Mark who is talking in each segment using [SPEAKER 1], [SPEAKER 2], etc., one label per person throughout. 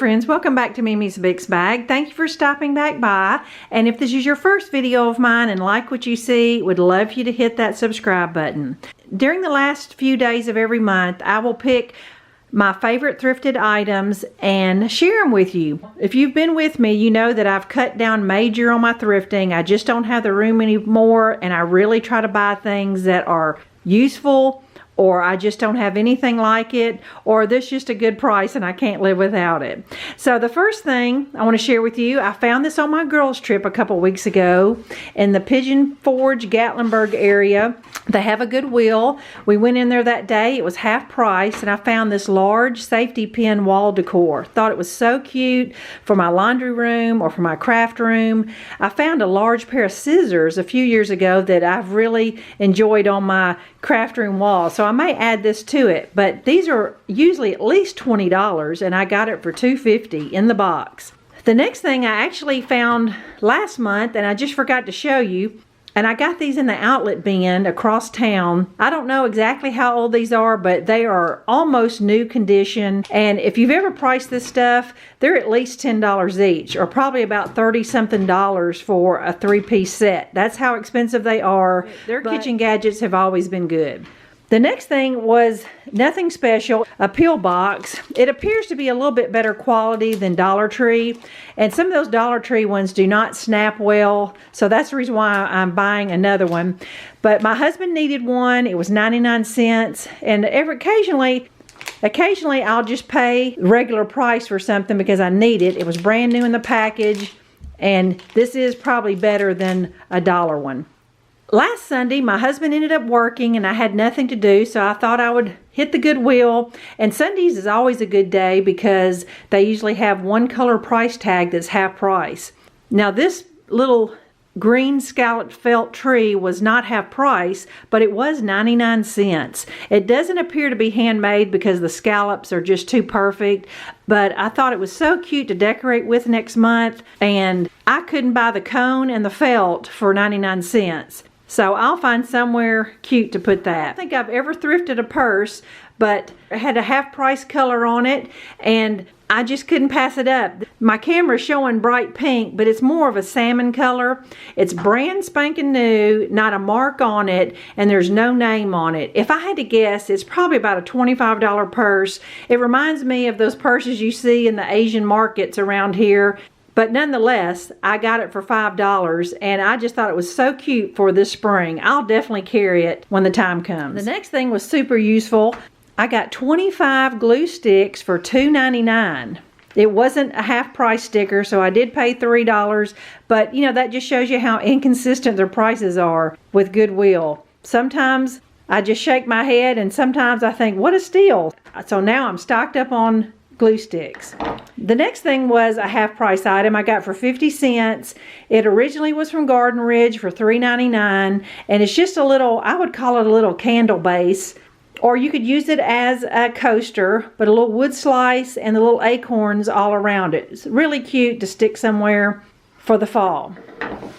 [SPEAKER 1] friends, welcome back to Mimi's Mixed Bag. Thank you for stopping back by. And if this is your first video of mine and like what you see, would love you to hit that subscribe button. During the last few days of every month, I will pick my favorite thrifted items and share them with you. If you've been with me, you know that I've cut down major on my thrifting. I just don't have the room anymore, and I really try to buy things that are useful, or I just don't have anything like it, or this is just a good price and I can't live without it. So the first thing I want to share with you, I found this on my girls trip a couple weeks ago in the Pigeon Forge, Gatlinburg area. They have a Goodwill. We went in there that day. It was half price, and I found this large safety pin wall decor. Thought it was so cute for my laundry room or for my craft room. I found a large pair of scissors a few years ago that I've really enjoyed on my craft room wall. So I may add this to it, but these are usually at least $20, and I got it for $2.50 in the box. The next thing I actually found last month, and I just forgot to show you, and I got these in the outlet bin across town. I don't know exactly how old these are, but they are almost new condition. And if you've ever priced this stuff, they're at least $10 each, or probably about $30-something for a 3-piece set. That's how expensive they are. Their kitchen gadgets have always been good. The next thing was nothing special, a pill box. It appears to be a little bit better quality than Dollar Tree, and some of those Dollar Tree ones do not snap well, so that's the reason why I'm buying another one. But my husband needed one. It was 99 cents, and occasionally I'll just pay regular price for something because I need it. It was brand new in the package, and this is probably better than a dollar one. Last Sunday, my husband ended up working and I had nothing to do, so I thought I would hit the Goodwill. And Sundays is always a good day because they usually have one color price tag that's half price. Now this little green scalloped felt tree was not half price, but it was 99 cents. It doesn't appear to be handmade because the scallops are just too perfect, but I thought it was so cute to decorate with next month, and I couldn't buy the cone and the felt for 99 cents. So I'll find somewhere cute to put that. I don't think I've ever thrifted a purse, but it had a half price color on it, and I just couldn't pass it up. My camera's showing bright pink, but it's more of a salmon color. It's brand spanking new, not a mark on it, and there's no name on it. If I had to guess, it's probably about a $25 purse. It reminds me of those purses you see in the Asian markets around here. But nonetheless, I got it for $5, and I just thought it was so cute for this spring. I'll definitely carry it when the time comes. The next thing was super useful. I got 25 glue sticks for $2.99. It wasn't a half price sticker, so I did pay $3, but you know, that just shows you how inconsistent their prices are with Goodwill. Sometimes I just shake my head, and sometimes I think, what a steal. So now I'm stocked up on glue sticks. The next thing was a half price item I got for 50 cents. It originally was from Garden Ridge for $3.99, and it's just a little, I would call it a little candle base, or you could use it as a coaster, but a little wood slice and the little acorns all around it. It's really cute to stick somewhere for the fall.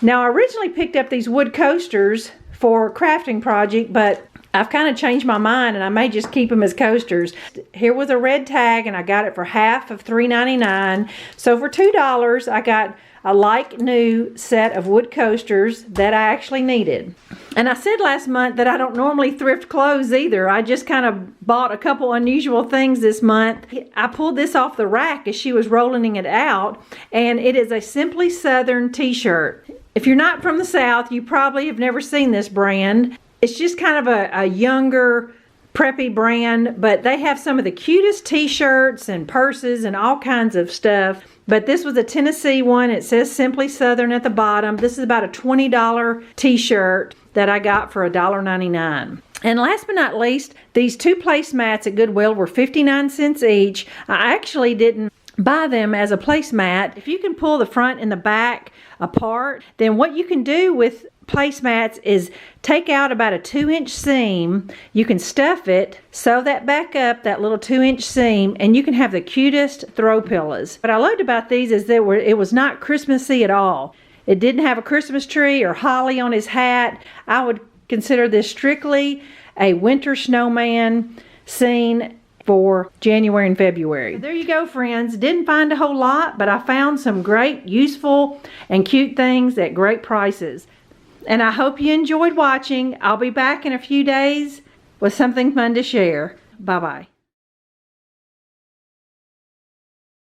[SPEAKER 1] Now I originally picked up these wood coasters for a crafting project, but I've kind of changed my mind, and I may just keep them as coasters. Here was a red tag, and I got it for half of $3.99. So for $2, I got a like new set of wood coasters that I actually needed. And I said last month that I don't normally thrift clothes either. I just kind of bought a couple unusual things this month. I pulled this off the rack as she was rolling it out, and it is a Simply Southern t-shirt. If you're not from the South, you probably have never seen this brand. It's just kind of a younger, preppy brand, but they have some of the cutest t-shirts and purses and all kinds of stuff. But this was a Tennessee one. It says Simply Southern at the bottom. This is about a $20 t-shirt that I got for $1.99. And last but not least, these two placemats at Goodwill were 59 cents each. I actually didn't buy them as a placemat. If you can pull the front and the back apart, then what you can do with placemats is take out about a 2-inch seam. You can stuff it, sew that back up, that little 2-inch seam, and you can have the cutest throw pillows. What I loved about these is that it was not Christmassy at all. It didn't have a Christmas tree or holly on his hat. I would consider this strictly a winter snowman scene, for January and February. There you go, friends. Didn't find a whole lot, but I found some great, useful, and cute things at great prices. And I hope you enjoyed watching. I'll be back in a few days with something fun to share. Bye-bye.